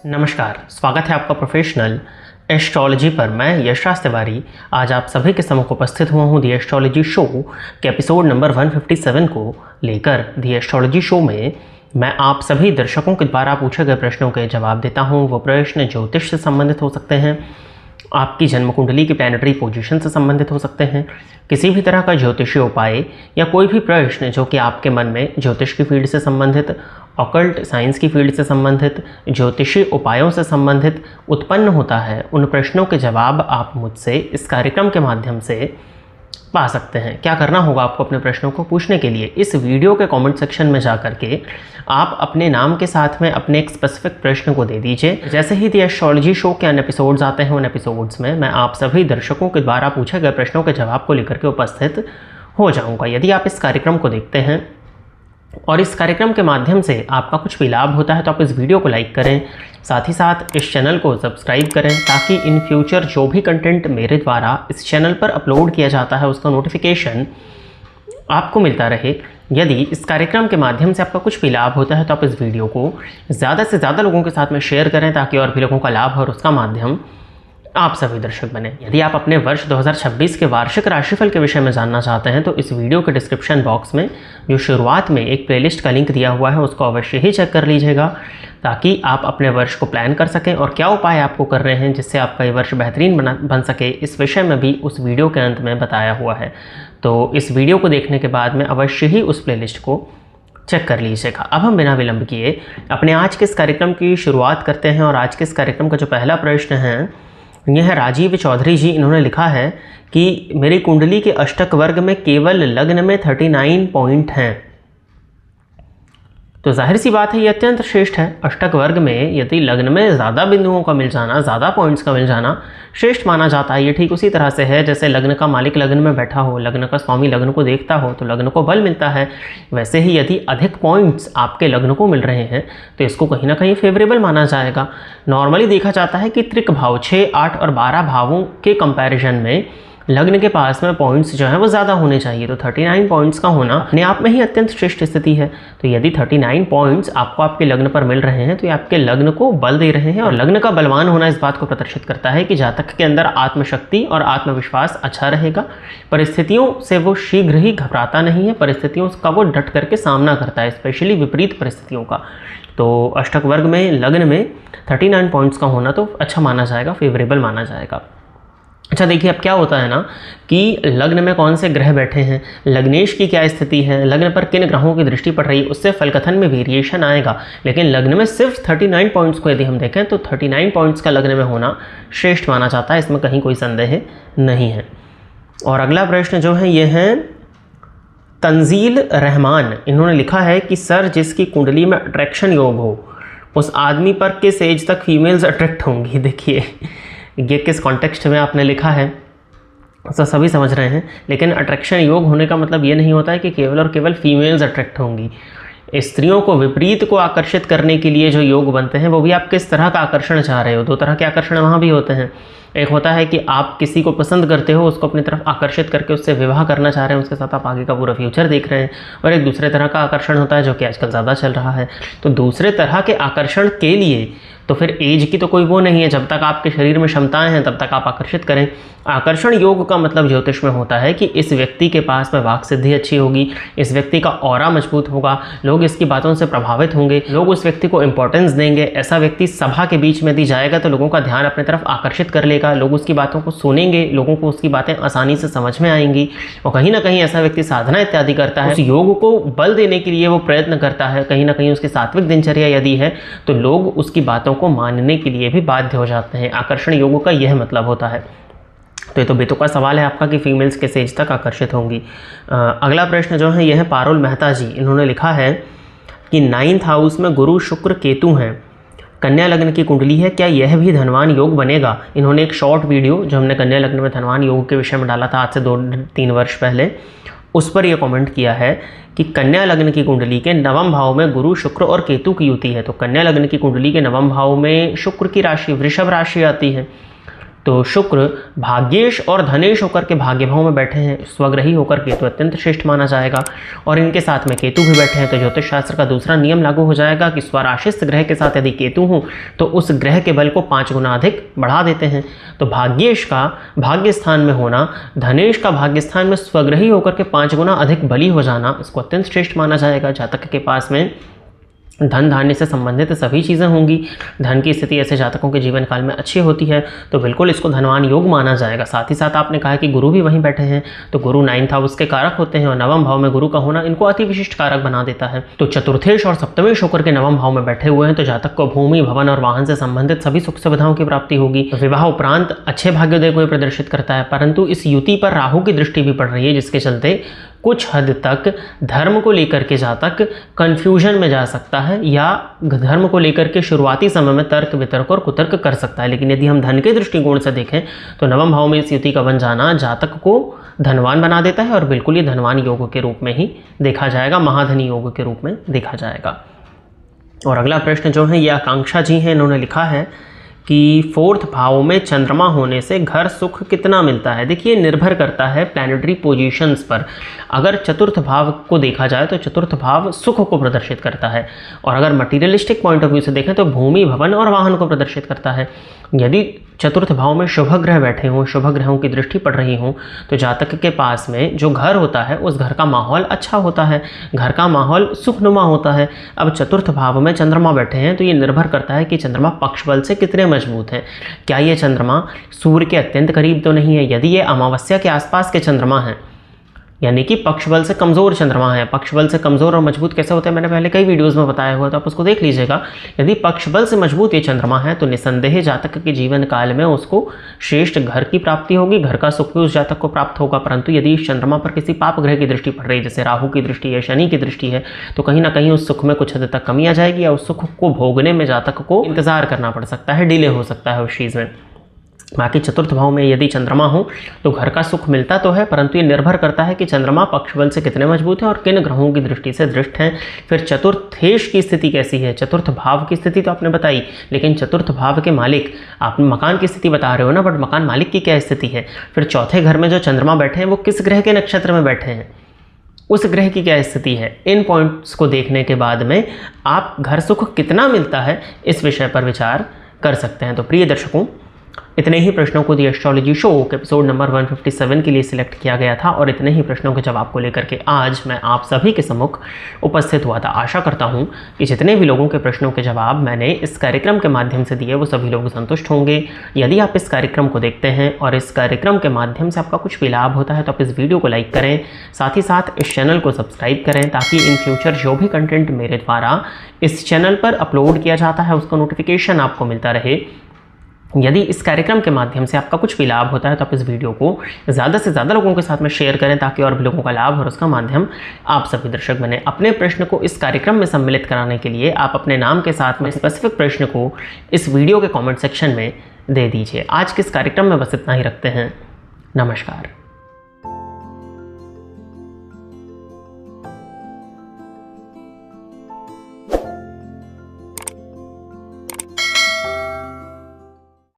नमस्कार, स्वागत है आपका प्रोफेशनल एस्ट्रोलॉजी पर। मैं यशराज तिवारी आज आप सभी के सम्मुख उपस्थित हुआ हूँ दी एस्ट्रोलॉजी शो के एपिसोड नंबर 157 को लेकर। दी एस्ट्रोलॉजी शो में मैं आप सभी दर्शकों के द्वारा पूछे गए प्रश्नों के जवाब देता हूँ। वो प्रश्न ज्योतिष से संबंधित हो सकते हैं, आपकी जन्म कुंडली की प्लैनेटरी पोजीशन से संबंधित हो सकते हैं, किसी भी तरह का ज्योतिषीय उपाय या कोई भी प्रश्न जो कि आपके मन में ज्योतिष की फील्ड से संबंधित, ऑकल्ट साइंस की फील्ड से संबंधित, ज्योतिषीय उपायों से संबंधित उत्पन्न होता है। उन प्रश्नों के जवाब आप मुझसे इस कार्यक्रम के माध्यम से पा सकते हैं। क्या करना होगा आपको अपने प्रश्नों को पूछने के लिए? इस वीडियो के कमेंट सेक्शन में जाकर के आप अपने नाम के साथ में अपने एक स्पेसिफिक प्रश्न को दे दीजिए। जैसे ही दी एस्ट्रोलॉजी शो के अन्य एपिसोड्स आते हैं, उन एपिसोड्स में मैं आप सभी दर्शकों के द्वारा पूछे गए प्रश्नों के जवाब को लेकर के उपस्थित हो जाऊंगा। यदि आप इस कार्यक्रम को देखते हैं और इस कार्यक्रम के माध्यम से आपका कुछ भी लाभ होता है तो आप इस वीडियो को लाइक करें, साथ ही साथ इस चैनल को सब्सक्राइब करें ताकि इन फ्यूचर जो भी कंटेंट मेरे द्वारा इस चैनल पर अपलोड किया जाता है उसका नोटिफिकेशन आपको मिलता रहे। यदि इस कार्यक्रम के माध्यम से आपका कुछ भी लाभ होता है तो आप इस वीडियो को ज़्यादा से ज़्यादा लोगों के साथ में शेयर करें ताकि और भी लोगों का लाभ और उसका माध्यम आप सभी दर्शक बने। यदि आप अपने वर्ष 2026 के वार्षिक राशिफल के विषय में जानना चाहते हैं तो इस वीडियो के डिस्क्रिप्शन बॉक्स में जो शुरुआत में एक प्लेलिस्ट का लिंक दिया हुआ है उसको अवश्य ही चेक कर लीजिएगा ताकि आप अपने वर्ष को प्लान कर सकें और क्या उपाय आपको कर रहे हैं जिससे आपका ये वर्ष बेहतरीन बन सके। इस विषय में भी उस वीडियो के अंत में बताया हुआ है, तो इस वीडियो को देखने के बाद में अवश्य ही उस प्लेलिस्ट को चेक कर लीजिएगा। अब हम बिना विलंब किए अपने आज के इस कार्यक्रम की शुरुआत करते हैं और आज के इस कार्यक्रम का जो पहला प्रश्न है यह है राजीव चौधरी जी। इन्होंने लिखा है कि मेरी कुंडली के अष्टक वर्ग में केवल लग्न में 39 पॉइंट हैं। तो जाहिर सी बात है ये अत्यंत श्रेष्ठ है। अष्टक वर्ग में यदि लग्न में ज़्यादा बिंदुओं का मिल जाना, ज़्यादा पॉइंट्स का मिल जाना श्रेष्ठ माना जाता है। ये ठीक उसी तरह से है जैसे लग्न का मालिक लग्न में बैठा हो, लग्न का स्वामी लग्न को देखता हो तो लग्न को बल मिलता है। वैसे ही यदि अधिक पॉइंट्स आपके लग्न को मिल रहे हैं तो इसको कहीं ना कहीं फेवरेबल माना जाएगा। नॉर्मली देखा जाता है कि त्रिक भाव 6, 8 और 12 भावों के कंपैरिजन में लग्न के पास में पॉइंट्स जो है वो ज़्यादा होने चाहिए। तो 39 पॉइंट्स का होना अपने आप में ही अत्यंत श्रेष्ठ स्थिति है। तो यदि 39 पॉइंट्स आपको आपके लग्न पर मिल रहे हैं तो ये आपके लग्न को बल दे रहे हैं और लग्न का बलवान होना इस बात को प्रदर्शित करता है कि जातक के अंदर आत्मशक्ति और आत्मविश्वास अच्छा रहेगा। परिस्थितियों से वो शीघ्र ही घबराता नहीं है, परिस्थितियों का वो डट करके सामना करता है, स्पेशली विपरीत परिस्थितियों का। तो अष्टक वर्ग में लग्न में 39 पॉइंट्स का होना तो अच्छा माना जाएगा, फेवरेबल माना जाएगा। अच्छा देखिए, अब क्या होता है ना कि लग्न में कौन से ग्रह बैठे हैं, लग्नेश की क्या स्थिति है, लग्न पर किन ग्रहों की दृष्टि पड़ रही है, उससे फलकथन में वेरिएशन आएगा। लेकिन लग्न में सिर्फ 39 पॉइंट्स को यदि हम देखें तो 39 पॉइंट्स का लग्न में होना श्रेष्ठ माना जाता है, इसमें कहीं कोई संदेह नहीं है। और अगला प्रश्न जो है ये है तंजील रहमान। इन्होंने लिखा है कि सर जिसकी कुंडली में अट्रैक्शन योग हो उस आदमी पर किस एज तक फीमेल्स अट्रैक्ट होंगी। देखिए ये किस कॉन्टेक्स्ट में आपने लिखा है तो सभी समझ रहे हैं, लेकिन अट्रैक्शन योग होने का मतलब ये नहीं होता है कि केवल और केवल फीमेल्स अट्रैक्ट होंगी। स्त्रियों को विपरीत को आकर्षित करने के लिए जो योग बनते हैं वो भी आप किस तरह का आकर्षण चाह रहे हो। दो तरह के आकर्षण वहाँ भी होते हैं। एक होता है कि आप किसी को पसंद करते हो, उसको अपनी तरफ आकर्षित करके उससे विवाह करना चाह रहे हैं, उसके साथ आप आगे का पूरा फ्यूचर देख रहे हैं। और एक दूसरे तरह का आकर्षण होता है जो कि आजकल ज़्यादा चल रहा है। तो दूसरे तरह के आकर्षण के लिए तो फिर एज की तो कोई वो नहीं है, जब तक आपके शरीर में क्षमताएं हैं तब तक आप आकर्षित करें। आकर्षण योग का मतलब ज्योतिष में होता है कि इस व्यक्ति के पास में वाक सिद्धि अच्छी होगी, इस व्यक्ति का ऑरा मजबूत होगा, लोग इसकी बातों से प्रभावित होंगे, लोग उस व्यक्ति को इंपॉर्टेंस देंगे। ऐसा व्यक्ति सभा के बीच में दी जाएगा तो लोगों का ध्यान अपनी तरफ आकर्षित कर लेगा, लोग उसकी बातों को सुनेंगे, लोगों को उसकी बातें आसानी से समझ में आएंगी। और कहीं ना कहीं ऐसा व्यक्ति साधना इत्यादि करता है, उस योग को बल देने के लिए वो प्रयत्न करता है। कहीं ना कहीं उसकी सात्विक दिनचर्या यदि है तो लोग उसकी बातों को मानने के लिए भी बाध्य हो जाते हैं। आकर्षण योग का यह मतलब होता है। तो ये तो बेतुका सवाल है आपका कि फीमेल्स किस एज तक आकर्षित होंगी। अगला प्रश्न जो है यह है पारुल मेहता जी। इन्होंने लिखा है कि 9th हाउस में गुरु शुक्र केतु हैं, कन्या लग्न की कुंडली है, क्या यह भी धनवान योग बनेगा। इन्होंने एक शॉर्ट वीडियो जो हमने कन्या लग्न में धनवान योग के विषय में डाला था आज से 2-3 वर्ष पहले, उस पर यह कमेंट किया है कि कन्या लग्न की कुंडली के नवम भाव में गुरु शुक्र और केतु की युति है। तो कन्या लग्न की कुंडली के नवम भाव में शुक्र की राशि वृषभ राशि आती है। तो शुक्र भाग्येश और धनेश होकर के भाग्य भाव में बैठे हैं, स्वग्रही होकर केतु अत्यंत श्रेष्ठ माना जाएगा। और इनके साथ में केतु भी बैठे हैं, तो ज्योतिष शास्त्र का दूसरा नियम लागू हो जाएगा कि स्वराशिस्थ ग्रह के साथ यदि केतु हो तो उस ग्रह के बल को 5 गुना अधिक बढ़ा देते हैं। तो भाग्येश का भाग्य स्थान में होना, धनेश का भाग्य स्थान में स्वग्रही होकर के 5 गुना अधिक बली हो जाना, इसको अत्यंत श्रेष्ठ माना जाएगा। जातक के पास में धन धान्य से संबंधित सभी चीज़ें होंगी। धन की स्थिति ऐसे जातकों के जीवन काल में अच्छी होती है, तो बिल्कुल इसको धनवान योग माना जाएगा। साथ ही साथ आपने कहा कि गुरु भी वहीं बैठे हैं, तो गुरु 9th हाउस के कारक होते हैं और नवम भाव में गुरु का होना इनको अति विशिष्ट कारक बना देता है। तो चतुर्थेश और सप्तमेश होकर के नवम भाव में बैठे हुए हैं, तो जातक को भूमि, भवन और वाहन से संबंधित सभी सुख सुविधाओं की प्राप्ति होगी। विवाह उपरांत अच्छे भाग्योदय को प्रदर्शित करता है, परंतु इस युति पर राहु की दृष्टि भी पड़ रही है, जिसके चलते कुछ हद तक धर्म को लेकर के जातक कंफ्यूजन में जा सकता है या धर्म को लेकर के शुरुआती समय में तर्क वितर्क और कुतर्क कर सकता है। लेकिन यदि हम धन के दृष्टिकोण से देखें तो नवम भाव में इस युति का बन जाना जातक को धनवान बना देता है और बिल्कुल ये धनवान योग के रूप में ही देखा जाएगा, महाधनी योग के रूप में देखा जाएगा। और अगला प्रश्न जो है ये आकांक्षा जी हैं, इन्होंने लिखा है कि 4th भाव में चंद्रमा होने से घर सुख कितना मिलता है। देखिए निर्भर करता है प्लैनेटरी पोजीशंस पर। अगर चतुर्थ भाव को देखा जाए तो चतुर्थ भाव सुख को प्रदर्शित करता है, और अगर मटीरियलिस्टिक पॉइंट ऑफ व्यू से देखें तो भूमि, भवन और वाहन को प्रदर्शित करता है। यदि चतुर्थ भाव में शुभ ग्रह बैठे हों, शुभ ग्रहों की दृष्टि पड़ रही हो, तो जातक के पास में जो घर होता है उस घर का माहौल अच्छा होता है, घर का माहौल सुखनुमा होता है। अब चतुर्थ भाव में चंद्रमा बैठे हैं तो ये निर्भर करता है कि चंद्रमा पक्ष बल से कितने मजबूत हैं। क्या ये चंद्रमा सूर्य के अत्यंत करीब तो नहीं है? यदि ये अमावस्या के आसपास के चंद्रमा हैं, यानी कि पक्ष बल से कमज़ोर चंद्रमा है। पक्ष बल से कमज़ोर और मजबूत कैसे होते हैं मैंने पहले कई वीडियोस में बताया हुआ, तो आप उसको देख लीजिएगा। यदि पक्ष बल से मजबूत ये चंद्रमा है तो निसंदेह जातक के जीवन काल में उसको श्रेष्ठ घर की प्राप्ति होगी, घर का सुख भी उस जातक को प्राप्त होगा। परंतु यदि इस चंद्रमा पर किसी पाप ग्रह की दृष्टि पड़ रही है, जैसे राहु की दृष्टि है, शनि की दृष्टि है, तो कहीं ना कहीं उस सुख में कुछ हद तक कमी आ जाएगी या उस सुख को भोगने में जातक को इंतजार करना पड़ सकता है, डिले हो सकता है उस चीज़ में। बाकी चतुर्थ भाव में यदि चंद्रमा हो तो घर का सुख मिलता तो है, परंतु ये निर्भर करता है कि चंद्रमा पक्ष बल से कितने मजबूत है और किन ग्रहों की दृष्टि से दृष्ट हैं। फिर चतुर्थेश की स्थिति कैसी है, चतुर्थ भाव की स्थिति तो आपने बताई, लेकिन चतुर्थ भाव के मालिक, आप मकान की स्थिति बता रहे हो ना, बट मकान मालिक की क्या स्थिति है। फिर चौथे घर में जो चंद्रमा बैठे हैं वो किस ग्रह के नक्षत्र में बैठे हैं, उस ग्रह की क्या स्थिति है। इन पॉइंट्स को देखने के बाद में आप घर सुख कितना मिलता है इस विषय पर विचार कर सकते हैं। तो प्रिय दर्शकों, इतने ही प्रश्नों को दी एस्ट्रोलॉजी शो के एपिसोड नंबर 157 के लिए सिलेक्ट किया गया था, और इतने ही प्रश्नों के जवाब को लेकर के आज मैं आप सभी के सम्मुख उपस्थित हुआ था। आशा करता हूं कि जितने भी लोगों के प्रश्नों के जवाब मैंने इस कार्यक्रम के माध्यम से दिए वो सभी लोग संतुष्ट होंगे। यदि आप इस कार्यक्रम को देखते हैं और इस कार्यक्रम के माध्यम से आपका कुछ भी लाभ होता है तो आप इस वीडियो को लाइक करें, साथ ही साथ इस चैनल को सब्सक्राइब करें, ताकि इन फ्यूचर जो भी कंटेंट मेरे द्वारा इस चैनल पर अपलोड किया जाता है उसका नोटिफिकेशन आपको मिलता रहे। यदि इस कार्यक्रम के माध्यम से आपका कुछ भी लाभ होता है तो आप इस वीडियो को ज़्यादा से ज़्यादा लोगों के साथ में शेयर करें, ताकि और भी लोगों का लाभ और उसका माध्यम आप सभी दर्शक बने। अपने प्रश्न को इस कार्यक्रम में सम्मिलित कराने के लिए आप अपने नाम के साथ में स्पेसिफिक प्रश्न को इस वीडियो के कमेंट सेक्शन में दे दीजिए। आज के इस कार्यक्रम में बस इतना ही रखते हैं। नमस्कार।